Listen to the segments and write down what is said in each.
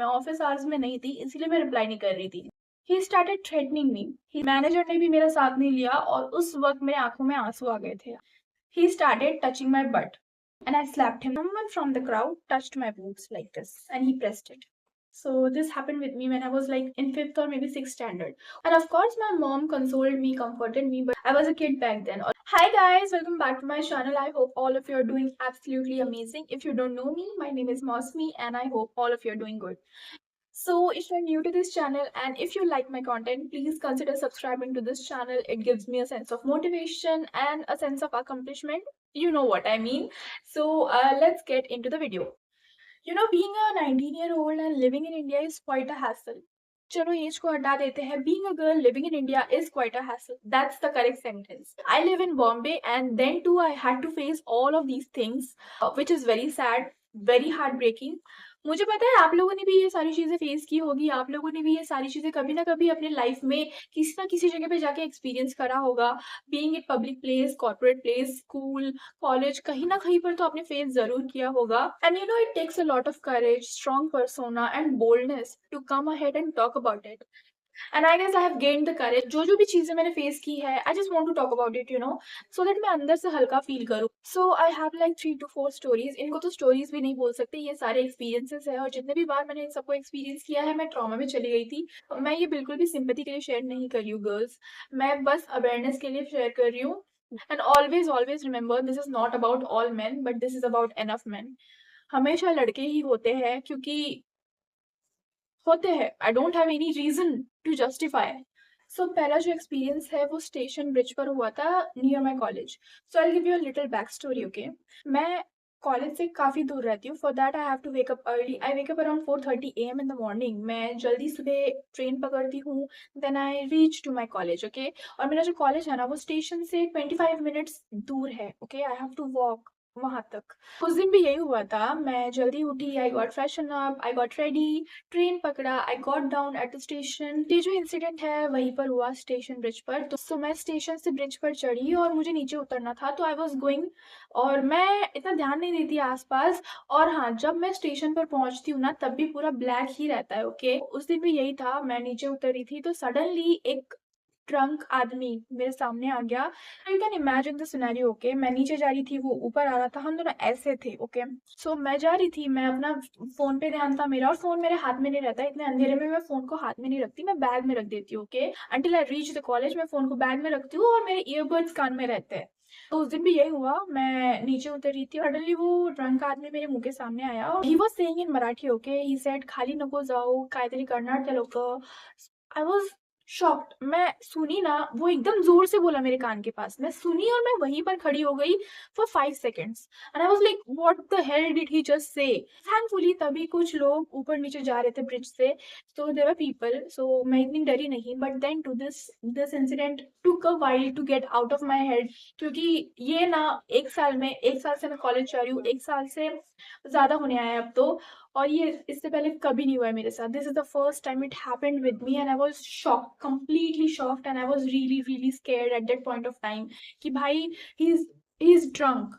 मैं office hours में नहीं थी, इसीलिए मैं रिप्लाई नहीं कर रही थी। ही स्टार्टेड थ्रेटनिंग मी। मैनेजर ने भी मेरा साथ नहीं लिया और उस वक्त मेरे आंखों में आंसू आ गए थे। He started touching my butt and I slapped him. Someone from the crowd touched my boobs like this and he pressed it. So this happened with me when I was like in 5th or maybe 6th standard. And of course my mom consoled me, comforted me, but I was a kid back then. Hi guys, welcome back to my channel. I hope all of you are doing absolutely amazing. If you don't know me, my name is Mosmi and I hope all of you are doing good. So if you're new to this channel and if you like my content, please consider subscribing to this channel. It gives me a sense of motivation and a sense of accomplishment. You know what I mean. So let's get into the video. You know, being a 19-year-old and living in India is quite a hassle. चलो as को हटा देते हैं. Being a girl living in India is quite a hassle. That's the correct sentence. I live in Bombay and then too I had to face all of these things, which is very sad, very heartbreaking. मुझे पता है आप लोगों ने भी ये सारी चीज़ें फेस की होगी, आप लोगों ने भी ये सारी चीज़ें कभी ना कभी अपने लाइफ में किसी ना किसी जगह पे जाके एक्सपीरियंस करा होगा. Being in public place, corporate place, school, college, कहीं ना कहीं पर तो आपने फेस जरूर किया होगा. And you know it takes a lot of courage, strong persona and boldness to come ahead and talk about it. And I guess I have gained the courage. जो भी चीजें मैंने फेस की है, I just want to talk about it, you know, so that मैं अंदर से हल्का फील करूँ. So I have like 3 to 4 stories. इनको तो स्टोरीज भी नहीं बोल सकते, ये सारे एक्सपीरियंसेस है और जितने भी बार मैंने इन सबको एक्सपीरियंस किया है मैं ट्रॉमा में चली गई थी. मैं ये बिल्कुल भी सिंपैथी के लिए शेयर नहीं कर रही हूँ गर्ल्स, मैं बस अवेयरनेस के लिए शेयर कर रही हूँ. And always always remember, this is not about all man but this is about enough man. हमेशा लड़के ही होते हैं क्योंकि होते हैं. I don't have any reason to justify. So पहला जो एक्सपीरियंस है वो स्टेशन ब्रिज पर हुआ था near my college. So I give you a little back story. Okay, मैं कॉलेज से काफ़ी दूर रहती हूँ. For that I have to wake up early. I wake up around 4:30 AM in the morning. मैं जल्दी सुबह ट्रेन पकड़ती हूँ. Then I reach to my college. Okay, और मेरा जो कॉलेज है ना वो स्टेशन से 25 मिनट्स दूर है. Okay, I have to walk वहां तक. उस दिन भी यही हुआ था. मैं जल्दी उठी, I got freshen up, I got ready, train पकड़ा, I got down at the station. ये जो इंसिडेंट है वहीं पर हुआ स्टेशन ब्रिज पर. तो मैं स्टेशन से ब्रिज पर चढ़ी और मुझे नीचे उतरना था. तो आई वॉज गोइंग और मैं इतना ध्यान नहीं देती आसपास. और हाँ, जब मैं स्टेशन पर पहुंचती हूँ ना तब भी पूरा ब्लैक ही रहता है. ओके, उस दिन भी यही था. मैं नीचे उतर रही थी तो सडनली एक ड्रंक आदमी मेरे सामने आ गया. You can imagine the scenario. Okay, मैं नीचे जा रही थी, वो ऊपर आ रहा था, हम दोनों ऐसे थे. ओके, सो मैं जा रही थी, मैं अपना फोन पे ध्यान था मेरा और फोन मेरे हाथ में नहीं रहता. इतने अंधेरे में मैं फोन को हाथ में नहीं रखती, मैं बैग में रख देती हूँ. Okay, until I reach the college मैं फोन को बैग में रखती हूँ और मेरे ईयरबड्स कान में रहते हैं. तो उस दिन भी यही हुआ. मैं नीचे उतर रही थी और सडनली वो ड्रंक आदमी मेरे मुंह के सामने आया और he was saying in Marathi. Okay, he said खाली नको जाओ, काहीतरी करणार त्या लोक. I was shocked. मैं सुनी ना, वो एकदम जोर से बोला मेरे कान के पास. मैं सुनी और मैं वहीं पर खड़ी हो गई for 5 seconds. And I was like what the hell did he just से. थैंकफुली तभी कुछ लोग ऊपर नीचे जा रहे थे ब्रिज से, सो देयर वर पीपल. सो मैं इतनी डरी नहीं. But then too this incident took a while to get out of my head. क्योंकि ये ना एक साल से मैं कॉलेज जा रही हूँ, एक साल से ज्यादा होने आया है अब तो. और ये इससे पहले कभी नहीं हुआ है मेरे साथ. This is the first time it happened with me and I was shocked, completely shocked. And I was really really scared at that point of time कि भाई ही इज ड्रंक.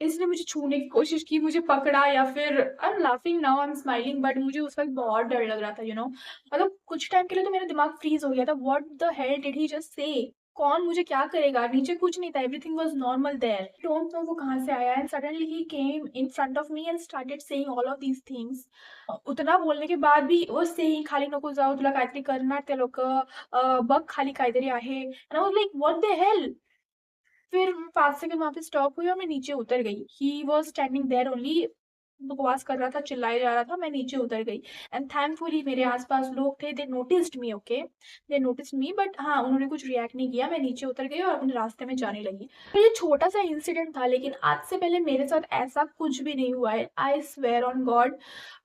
इसने मुझे छूने की कोशिश की, मुझे पकड़ा या फिर I am laughing now, I am smiling, but मुझे उस वक्त बहुत डर लग रहा था. यू नो, मतलब कुछ टाइम के लिए तो मेरा दिमाग फ्रीज हो गया था. What the hell did he just say. कौन मुझे क्या करेगा. नीचे कुछ नहीं था, everything was normal there. Don't know वो कहाँ से आया. And suddenly he came in front of me and started saying all of these things. उतना बोलने के बाद भी वो सेइंग खाली नको जाऊ, तुला काहीतरी करणार ते लोक, बघ खाली काहीतरी आहे. And I was like what the hello. फिर 5 सेकंड वहाँ पे स्टॉप हुई और मैं नीचे उतर गई. He was standing there only, बकवास कर रहा था, चिल्लाए जा रहा था. मैं नीचे उतर गई एंड थैंकफुली मेरे आसपास लोग थे. They noticed me. Okay, they noticed me, but हाँ उन्होंने कुछ रिएक्ट नहीं किया. मैं नीचे उतर गई और अपने रास्ते में जाने लगी. तो ये छोटा सा इंसिडेंट था लेकिन आज से पहले मेरे साथ ऐसा कुछ भी नहीं हुआ है, I swear on God.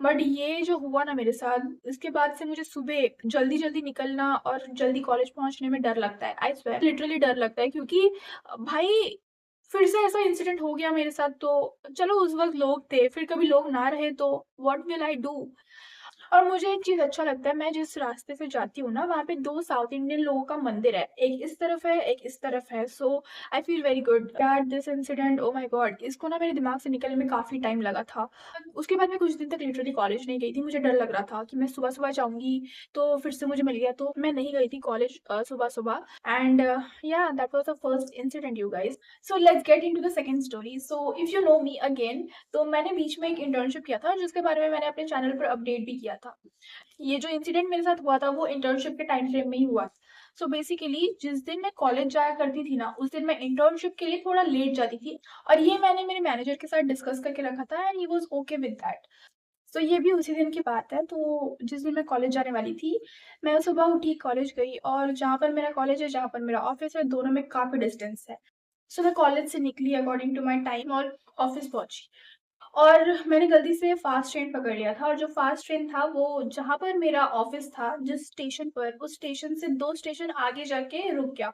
But ये जो हुआ ना मेरे साथ, इसके बाद से मुझे सुबह जल्दी जल्दी निकलना और जल्दी कॉलेज पहुंचने में डर लगता है. आई स्वेयर लिटरली डर लगता है क्योंकि भाई फिर से ऐसा इंसिडेंट हो गया मेरे साथ. तो चलो उस वक्त लोग थे, फिर कभी लोग ना रहे तो व्हाट विल आई डू. और मुझे एक चीज़ अच्छा लगता है, मैं जिस रास्ते से जाती हूँ ना, वहाँ पे 2 साउथ इंडियन लोगों का मंदिर है। एक इस तरफ है, एक इस तरफ है। So I feel very good that this incident, oh my God! इसको ना मेरे दिमाग से निकलने में काफ़ी टाइम लगा था। उसके बाद मैं कुछ दिन तक लिटरली कॉलेज नहीं गई थी। मुझे डर लग रहा था कि मैं सुबह-सुबह जाऊँगी, तो फिर से मुझे मिल गया, तो मैं नहीं गई थी कॉलेज सुबह-सुबह। एंड या that was the first incident you guys. So let's get into the second story. So if you know me again, तो मैंने बीच में एक इंटर्नशिप किया था, जिसके बारे में मैंने अपने चैनल पर अपडेट भी किया था। ये जो इंसिडेंट मेरे साथ हुआ था, वो इंटर्नशिप के टाइम फ्रेम में ही हुआ। सो बेसिकली जिस दिन मैं कॉलेज जाया करती थी ना, उस दिन मैं इंटर्नशिप के लिए थोड़ा लेट जाती थी, और ये मैंने मेरे मैनेजर के साथ डिस्कस करके रखा था, and he was okay with that. So ये भी उसी दिन की बात है। तो जिस दिन मैं कॉलेज जाने वाली थी, मैं सुबह उठी, कॉलेज गई, और जहाँ पर मेरा कॉलेज है, जहाँ पर मेरा ऑफ़िस है, दोनों में काफ़ी डिस्टेंस है। सो मैं कॉलेज से निकली अकॉर्डिंग टू माय टाइम और ऑफ़िस पहुँची। और मैंने गलती से फ़ास्ट ट्रेन पकड़ लिया था, और जो फ़ास्ट ट्रेन था वो जहाँ पर मेरा ऑफ़िस था, जिस स्टेशन पर, उस स्टेशन से 2 स्टेशन आगे जाके रुक गया।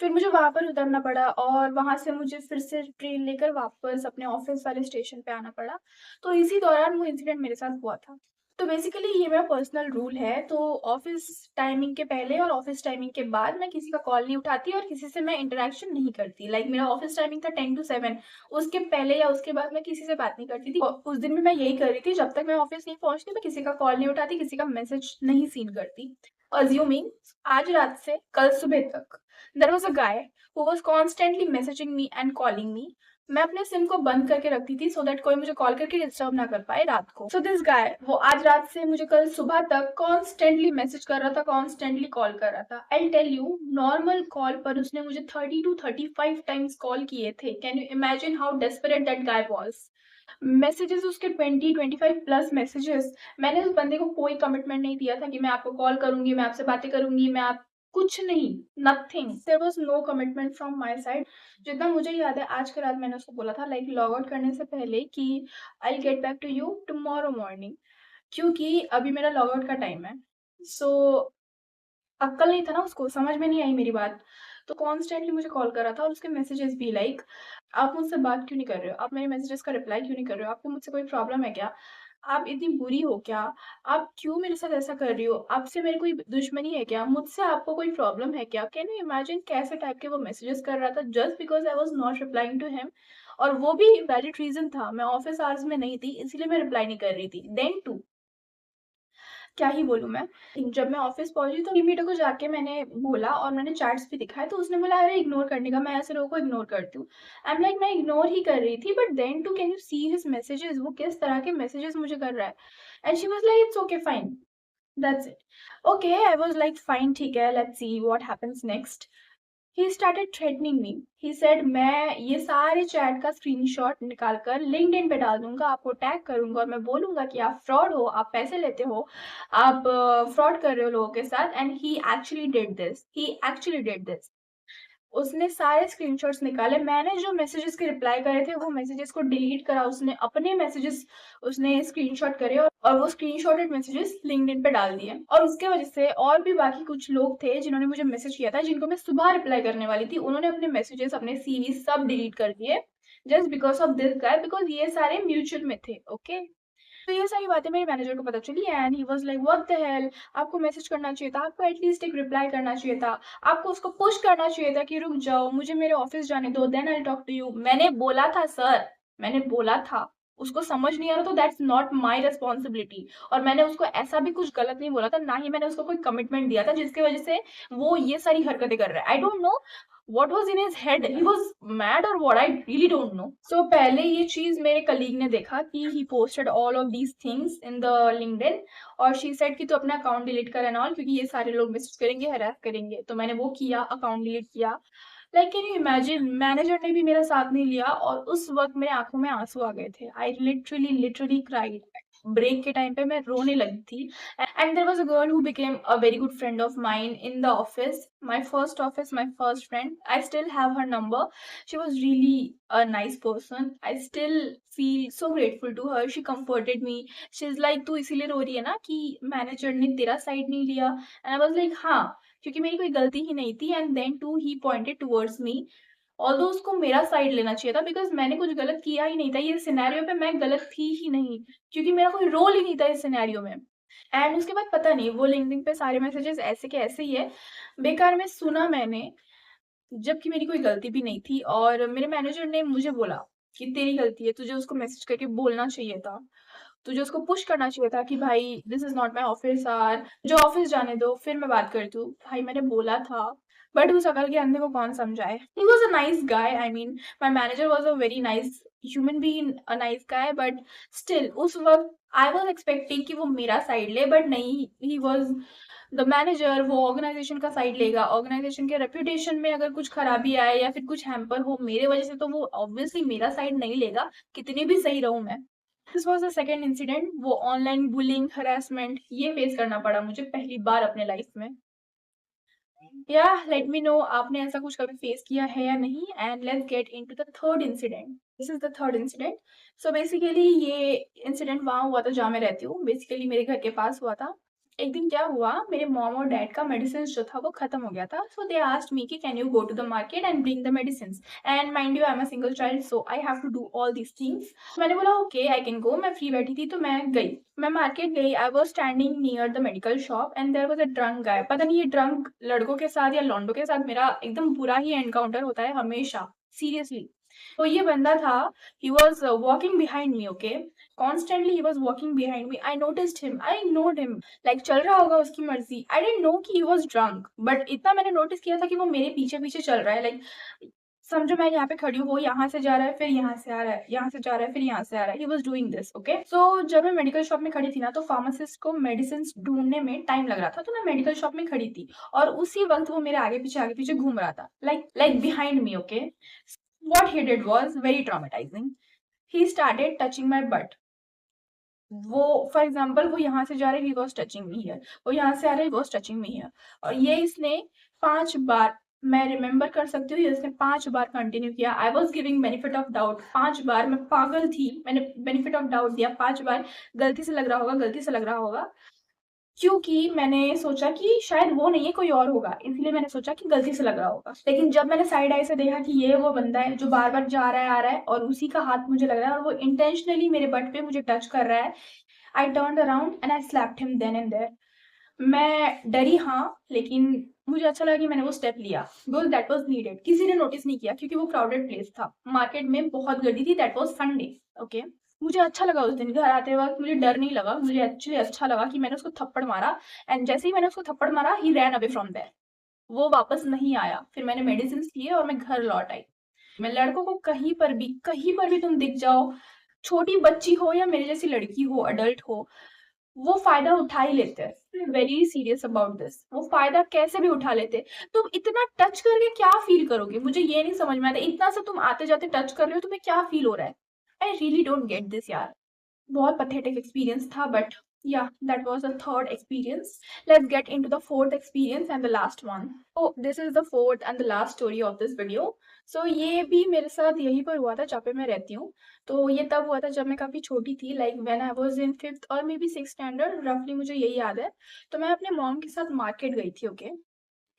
फिर मुझे वहाँ पर उतरना पड़ा, और वहाँ से मुझे फिर से ट्रेन लेकर वापस अपने ऑफ़िस वाले स्टेशन पे आना पड़ा। तो इसी दौरान वो इंसिडेंट मेरे साथ हुआ था। तो बेसिकली ये मेरा पर्सनल रूल है, तो ऑफ़िस टाइमिंग के पहले और ऑफ़िस टाइमिंग के बाद मैं किसी का कॉल नहीं उठाती, और किसी से मैं इंटरैक्शन नहीं करती। लाइक मेरा ऑफ़िस टाइमिंग था 10 टू 7, उसके पहले या उसके बाद मैं किसी से बात नहीं करती थी। उस दिन भी मैं यही कर रही थी, जब तक मैं ऑफ़िस नहीं पहुँचती, मैं किसी का कॉल नहीं उठाती, किसी का मैसेज नहीं सीन करती। अस्यूमिंग आज रात से कल सुबह तक there was a guy who was constantly messaging me and calling me. मैं अपने सिम को बंद करके रखती थी, सो दैट कोई मुझे कॉल करके डिस्टर्ब ना कर पाए रात को। सो दिस गाय, वो आज रात से मुझे कल सुबह तक कॉन्स्टेंटली मैसेज कर रहा था, कॉन्स्टेंटली कॉल कर रहा था। I will tell you, normal call पर उसने मुझे 30 टू 35 टाइम्स कॉल किए थे। Can you imagine how desperate that guy was? Messages उसके 20-25 प्लस मैसेजेस। मैंने उस बंदे को कोई कमिटमेंट नहीं दिया था कि मैं आपको कॉल करूँगी, मैं आपसे बातें करूँगी, मैं आप कुछ नहीं, nothing. There was no commitment from my side. जितना मुझे याद है, आज के रात मैंने उसको बोला था, लाइक लॉग आउट करने से पहले, कि I will get back to you tomorrow morning, क्योंकि अभी मेरा लॉग आउट का टाइम है। सो अक्ल नहीं था ना उसको, समझ में नहीं आई मेरी बात। तो कॉन्स्टेंटली मुझे कॉल कर रहा था, और उसके मैसेजेस भी, लाइक आप मुझसे बात क्यों नहीं कर रहे हो? आप मेरे मैसेजेस का रिप्लाई क्यों नहीं कर रहे हो? आपको मुझसे कोई प्रॉब्लम है क्या? आप इतनी बुरी हो क्या? आप क्यों मेरे साथ ऐसा कर रही हो? आपसे मेरी कोई दुश्मनी है क्या? मुझसे आपको कोई प्रॉब्लम है क्या? कैन यू इमेजिन कैसे टाइप के वो मैसेजेस कर रहा था, just because I was not replying to him, और वो भी वैलिड रीज़न था, मैं ऑफ़िस आवर्स में नहीं थी, इसीलिए मैं रिप्लाई नहीं कर रही थी। देन टू क्या ही बोलूँ मैं। जब मैं ऑफ़िस पहुँची, तो टीम लीडर को जाके मैंने बोला, और मैंने चैट्स भी दिखाए, तो उसने बोला, अरे इग्नोर करने का, मैं ऐसे लोगों को इग्नोर करती हूँ। आई एम लाइक, मैं इग्नोर ही कर रही थी, but then too can you see his messages, वो किस तरह के मैसेजेस मुझे कर रहा है। And she was like, it's okay fine, that's it. Okay, I was like fine, ठीक है, let's see what happens next. He started threatening me. He said, मैं ये सारे चैट का स्क्रीनशॉट निकाल कर लिंक्डइन पे डाल दूँगा, आपको टैग करूँगा, और मैं बोलूँगा कि आप फ्रॉड हो, आप पैसे लेते हो, आप फ्रॉड कर रहे हो लोगों के साथ, and he actually did this. उसने सारे स्क्रीनशॉट्स निकाले, मैंने जो मैसेजेस के रिप्लाई करे थे, वो मैसेजेस को डिलीट करा, उसने अपने मैसेजेस उसने स्क्रीनशॉट करे, और वो स्क्रीनशॉटेड मैसेजेस लिंक्डइन पे डाल दिए। और उसके वजह से और भी बाकी कुछ लोग थे जिन्होंने मुझे मैसेज किया था, जिनको मैं सुबह रिप्लाई करने वाली थी, उन्होंने अपने मैसेजेस, अपने सीवी सब डिलीट कर दिए, just because of this guy, because ये सारे म्यूचुअल में थे, ओके? तो ये सारी बातें मेरे मैनेजर को पता चली, and he was like, what the hello! आपको मैसेज करना चाहिए था, आपको एटलीस्ट एक रिप्लाई करना चाहिए था, आपको उसको पुश करना चाहिए था कि रुक जाओ, मुझे मेरे ऑफ़िस जाने दो, then I will talk to you. मैंने बोला था सर, मैंने बोला था। उसको समझ नहीं आ रहा, तो दैट्स नॉट माय रिस्पांसिबिलिटी, और मैंने उसको ऐसा भी कुछ गलत नहीं बोला था, ना ही मैंने उसको कोई कमिटमेंट दिया था जिसकी वज़ह से वो ये सारी हरकतें कर रहा है। I don't know what was in his head, he was mad और what, I really don't know. So पहले ये चीज़ मेरे कलीग ने देखा कि he posted all of these things in the LinkedIn, और शी सेड कि तू अपना अकाउंट डिलीट कर एंड ऑल, क्योंकि ये सारे लोग मैसेज करेंगे, हैरेस करेंगे। तो मैंने वो किया, अकाउंट डिलीट किया। Like can you imagine, manager ने भी मेरा साथ नहीं लिया, और उस वक़्त मेरे आँखों में आँसू आ गए थे। I literally cried. ब्रेक के टाइम पे मैं रोने लगी थी। And there was a girl who became a very good friend of mine in the office. My first office, my first friend. I still have her number. She was really a nice person. I still feel so grateful to her. She comforted me. She's like, तू इसीलिए रो रही है ना कि manager ने तेरा side नहीं लिया? And I was like, हाँ, क्योंकि मेरी कोई गलती ही नहीं थी. And then too, he pointed towards me. Although उसको मेरा साइड लेना चाहिए था, बिकॉज़ मैंने कुछ गलत किया ही नहीं था। ये सिनेरियो पे मैं गलत थी ही नहीं, क्योंकि मेरा कोई रोल ही नहीं था इस सिनेरियो में। एंड उसके बाद पता नहीं वो लिंक्डइन पे सारे मैसेजेस ऐसे के ऐसे ही है। बेकार में सुना मैंने, जबकि मेरी कोई गलती भी नहीं थी और मेरे मैनेजर ने मुझे बोला कि तेरी गलती है, तुझे उसको मैसेज करके बोलना चाहिए था। तुझे उसको पुश करना चाहिए था कि भाई this is not my office hour, जो ऑफिस जाने दो, फिर मैं बात करती हूँ। भाई मैंने बोला था, बट उस अकल के अंधे को कौन समझाए? He was a nice guy, I mean my manager was a very nice human being, a nice guy, but still उस वक़्त आई वाज़ एक्सपेक्टिंग कि वो मेरा साइड ले, बट नहीं, ही वाज़ द मैनेजर। वो ऑर्गेनाइजेशन का साइड लेगा, ऑर्गेनाइजेशन के रेपुटेशन में अगर कुछ खराबी आए या फिर कुछ हैम्पर हो मेरे वजह से, तो वो ऑब्वियसली मेरा साइड नहीं लेगा, कितनी भी सही रहूँ मैं। This was the second incident, वो ऑनलाइन बुलिंग, हरासमेंट ये फेस करना पड़ा मुझे पहली बार अपने लाइफ में। लेट मी नो आपने ऐसा कुछ कभी फेस किया है या नहीं, and let's get into the third incident. This is the third incident. So basically ये इंसिडेंट वहाँ हुआ था जहाँ मैं रहती हूँ, बेसिकली मेरे घर के पास हुआ था। एक दिन क्या हुआ, मेरे मॉम और डैड का मेडिसिन्स जो था वो खत्म हो गया था, सो दे आस्क्ड मी कि can you go to the market and bring the medicines, and mind you I am a single child, so I have to do all these things. मैंने बोला ओके आई कैन गो, मैं free बैठी थी तो मैं गई। मैं market गई, I was standing near the medical shop and there was a drunk guy. पता नहीं ये ड्रंक लड़कों के साथ या लौंडों के साथ मेरा एकदम बुरा ही एनकाउंटर होता है हमेशा, सीरियसली। तो ये बंदा था, he was walking behind me, okay? Constantly he was walking behind me. I noticed him, I node him, like चल रहा होगा उसकी मर्ज़ी। आई डिडन्ट नो कि ही वाज़ ड्रंक, बट इतना मैंने नोटिस किया था कि वो मेरे पीछे-पीछे चल रहा है, लाइक समझो मैं यहाँ पे खड़ी हूँ, वो यहाँ से जा रहा है, फिर यहाँ से आ रहा है, यहाँ से जा रहा है, फिर यहाँ से आ रहा है। He was doing this, okay? So जब मैं मेडिकल शॉप में खड़ी थी ना, तो फार्मासिस्ट को मेडिसिन्स ढूँढने में टाइम लग रहा था, तो मैं मेडिकल शॉप में खड़ी थी और उसी वक़्त वो मेरे आगे पीछे घूम रहा था, like behind me, okay? What he did was very traumatising. He started touching my but. वो फॉर एग्ज़ाम्पल वो यहाँ से जा रहा है, he was touching me here, वो यहाँ से आ रहा है, he was touching me here, और ये इसने 5 बार, मैं रिमेंबर कर सकती हूँ, ये इसने 5 बार कंटिन्यू किया। I was giving benefit of doubt 5 बार, मैं पागल थी, मैंने बेनिफिट ऑफ डाउट दिया 5 बार, गलती से लग रहा होगा, गलती से लग रहा होगा। क्योंकि मैंने सोचा कि शायद वो नहीं है, कोई और होगा, इसलिए मैंने सोचा कि गलती से लग रहा होगा। लेकिन जब मैंने साइड आई से देखा कि ये वो बंदा है जो बार-बार जा रहा है, आ रहा है और उसी का हाथ मुझे लग रहा है और वो इंटेंशनली मेरे बट पे मुझे टच कर रहा है, I turned around and I slapped him then and there. मैं डरी हाँ, लेकिन मुझे अच्छा लगा कि मैंने वो स्टेप लिया बिकॉज़ दैट वाज़ नीडेड। किसी ने नोटिस नहीं किया क्योंकि वो क्राउडेड प्लेस था। मार्केट में बहुत गर्दी थी, दैट वाज़ संडे, ओके? मुझे अच्छा लगा उस दिन घर आते वक़्त, मुझे डर नहीं लगा, मुझे एक्चुअली अच्छा लगा कि मैंने उसको थप्पड़ मारा, एंड जैसे ही मैंने उसको थप्पड़ मारा, ही रैन अवे फ्रॉम देयर। वो वापस नहीं आया। फिर मैंने मेडिसिन्स लिए और मैं घर लौट आई। मैं लड़कों को कहीं पर भी तुम दिख जाओ, छोटी बच्ची हो या मेरे जैसी लड़की हो, अडल्ट हो, वो फ़ायदा उठा ही लेते हैं। Very serious about this. वो फ़ायदा कैसे भी उठा लेते हैं। तुम इतना टच करके क्या फ़ील करोगे? मुझे ये नहीं समझ में आता। इतना सा तुम आते-जाते टच कर रहे हो, तुम्हें क्या फ़ील हो रहा है? आई रियली डोंट गेट दिस यार। बहुत pathetic एक्सपीरियंस था, but yeah, that was the third experience. Let's get into the fourth experience and the last one. Oh, this is the fourth and the last story of this video. So ये भी मेरे साथ यहीं पर हुआ था जहाँ पे मैं रहती हूँ। तो ये तब हुआ था जब मैं काफ़ी छोटी थी, like when I was in 5th और मे बी 6th स्टैंडर्ड, रफली मुझे यही याद है। तो मैं अपने मॉम के साथ मार्केट गई थी, ओके?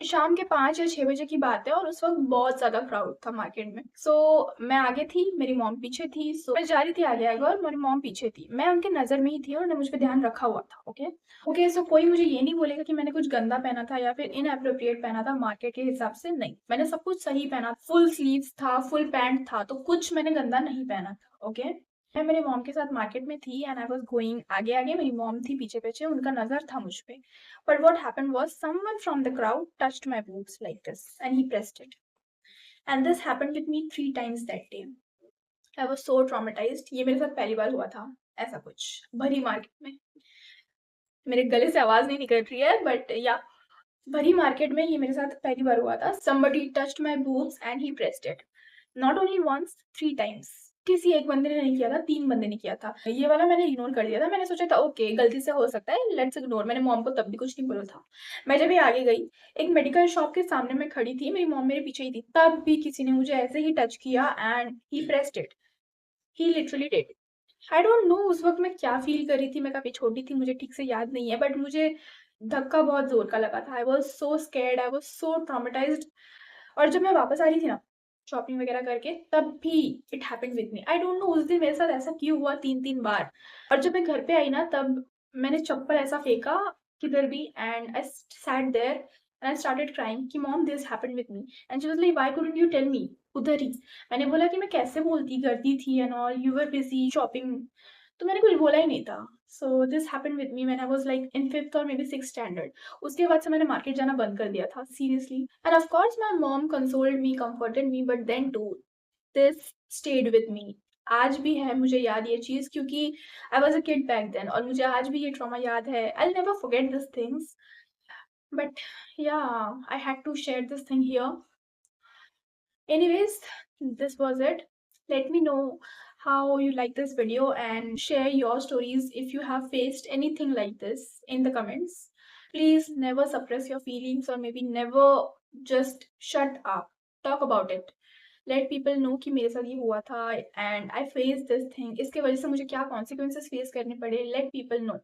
शाम के 5 या 6 बजे की बात है और उस वक़्त बहुत ज़्यादा क्राउड था मार्केट में। सो मैं आगे थी, मेरी मॉम पीछे थी, सो मैं जा रही थी आगे-आगे और मेरी मॉम पीछे थी। मैं उनके नज़र में ही थी और उन्होंने मुझ पे ध्यान रखा हुआ था, ओके? ओके, सो कोई मुझे ये नहीं बोलेगा कि मैंने कुछ गंदा पहना था या फिर इनएप्रोप्रिएट पहना था मार्केट के हिसाब से, नहीं। मैंने सब कुछ सही पहना, फुल स्लीव्स था, फुल पैंट था, तो कुछ मैंने गंदा नहीं पहना था, ओके? मैं मेरी मॉम के साथ मार्केट में थी एंड आई वाज़ गोइंग आगे-आगे, मेरी मॉम थी पीछे-पीछे, उनका नज़र था मुझ पे। But what happened was someone from the crowd touched my boobs like this and he pressed it. And this happened with me 3 times that day. I was so traumatized. ये मेरे साथ पहली बार हुआ था ऐसा कुछ भरी मार्केट में। मेरे गले से आवाज़ नहीं निकल रही है, बट या भरी मार्केट में ये मेरे साथ पहली बार हुआ था। Somebody touched my boobs and he pressed it. Not only once, 3 times. किसी एक बंदे ने नहीं किया था, 3 बंदे ने किया था। ये वाला मैंने इग्नोर कर दिया था। मैंने सोचा था ओके गलती से हो सकता है, लेट्स इग्नोर। मैंने मॉम को तब भी कुछ नहीं बोला था। मैं जब ये आगे गई, एक मेडिकल शॉप के सामने मैं खड़ी थी, मेरी मॉम मेरे पीछे ही थी। तब भी किसी ने मुझे ऐसे ही टच किया and he pressed it. He literally did. I don't no उस वक़्त मैं क्या फ़ील कर रही थी, मैं काफ़ी छोटी थी, मुझे ठीक से याद नहीं है, बट मुझे धक्का बहुत ज़ोर का लगा था। I was so scared, I was so traumatized. और जब मैं वापस आ रही थी ना, शॉपिंग वगैरह करके, तब भी it happened with me. I don't no उस दिन मेरे साथ ऐसा क्यों हुआ 3-3 बार। और जब मैं घर पे आई ना, तब मैंने चप्पल ऐसा फेंका किधर भी and I sat there and I started crying कि mom this happened with me and she was like why couldn't you tell me उधर ही। मैंने बोला कि मैं कैसे बोलती, करती थी and all, you were busy shopping. तो मैंने कुछ बोला ही नहीं था। So this happened with me when I was like in 5th और मे बी 6th स्टैंडर्ड। उसके बाद से मैंने मार्केट जाना बंद कर दिया था seriously. And of course my mom consoled me, comforted me, but then too this stayed with me. आज भी है मुझे याद ये चीज़, क्योंकि I was a kid back then और मुझे आज भी ये ट्रॉमा याद है। I will never forget this things, but yeah I had to share this thing here. Anyways, this was it. Let me know how you like this video and share your stories if you have faced anything like this in the comments. Please never suppress your feelings or maybe never just shut up. Talk about it. Let people know कि मेरे साथ ये हुआ था and I faced this thing. इसके वजह से मुझे क्या consequences face करने पड़े. Let people know.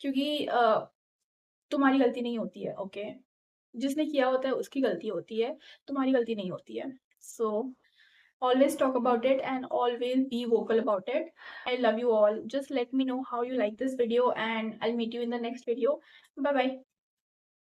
क्योंकि तुम्हारी गलती नहीं होती है, ओके? जिसने किया होता है उसकी गलती होती है, तुम्हारी गलती नहीं होती है। So always talk about it and always be vocal about it. I love you all. Just let me know how you like this video and I'll meet you in the next video. Bye bye.